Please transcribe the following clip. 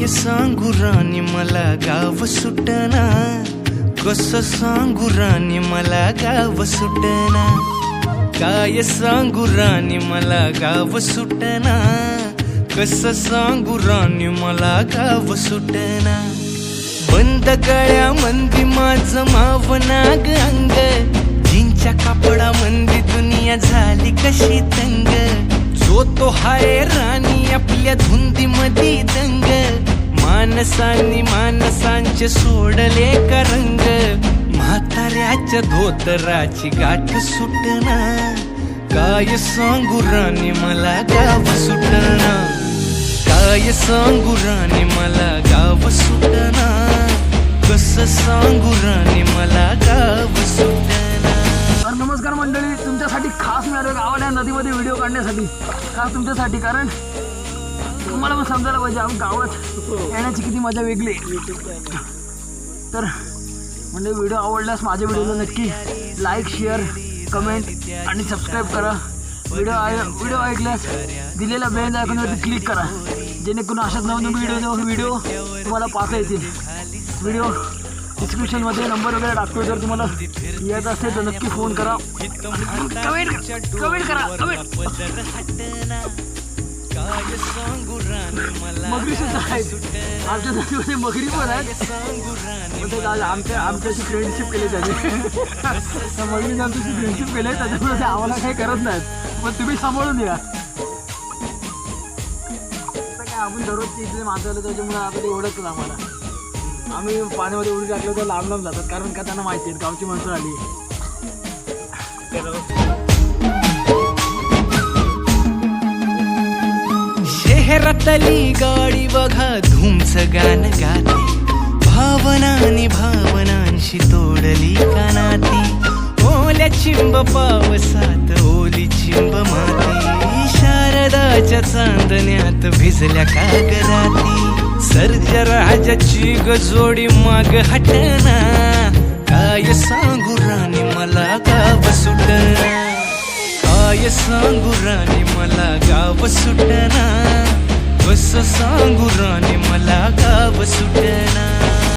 काय सांगू राणी मला गाव सुटना, कसं सांगू राणी मला गाव सुटना, काय सांगू राणी मला गाव सुटना, कसं सांगू राणी मला गाव सुटना. बंद गळ्यामंदी माझं मावनाग अंग, जीनच्या कापडामंदी दुनिया झाली कशी तंग. जो तो हाय राणी आपल्या धुंदीमधी दंग, माणसांनी माणसांचे सोडले का रंग. म्हाताऱ्याच्या धोतराची गाठ सुटना, काय सांगू राणी मला गाव सुटना, काय सांगू राणी मला गाव सुटना, कसं सांगू राणी मला गाव सुटना. तर नमस्कार मंडळी, तुमच्यासाठी खास मिळालं गावाला नदीमध्ये व्हिडिओ काढण्यासाठी, खास तुमच्यासाठी. कारण तुम्हाला पण समजायला पाहिजे आपण गावात येण्याची किती मजा वेगळी आहे. तर म्हणजे व्हिडिओ आवडल्यास माझ्या व्हिडिओला नक्की लाईक, शेअर, कमेंट आणि सबस्क्राईब करा. व्हिडिओ ऐकल्यास दिलेल्या बेल आयकॉनवरती क्लिक करा, जेणेकरून अशाच नवीन व्हिडिओ तुम्हाला पाहता येतील. व्हिडिओ डिस्क्रिप्शनमध्ये नंबर वगैरे टाकतो, जर तुम्हाला येत असेल तर नक्की फोन करा, कमेंट करा. मगरी सुद्धा आहेत आमच्या नदीमध्ये, मगरी पण आहेत. आमच्याशी फ्रेंडशिप केली त्याने, त्या मगरीने आमच्याशी फ्रेंडशिप केली, त्याच्यामुळे ते आम्हाला काही करत नाहीत. पण तुम्ही सांभाळून या. काय आपण दररोजची इथले माणसं आलो त्याच्यामुळे आपण ओढतच आम्हाला. आम्ही पाण्यामध्ये उडी टाकलं तर लांब लांब जातात, कारण का त्यांना माहिती आहे गावची माणसं आली. शहरातली गाडी बघा धूमचं गाणं गाते, भावनांनी भावनांशी तोडली कानाती. ओल्या चिंब पावसात ओली चिंब माती, शारदाच्या चांदण्यात भिजल्या कागराती. सर्जराजाची गजोडी माग हटना, काय सांगू राणी मला गाव सुटना, काय सांगू राणी मला गाव सुटना, कसं सांगू राणी मला गाव सुटना.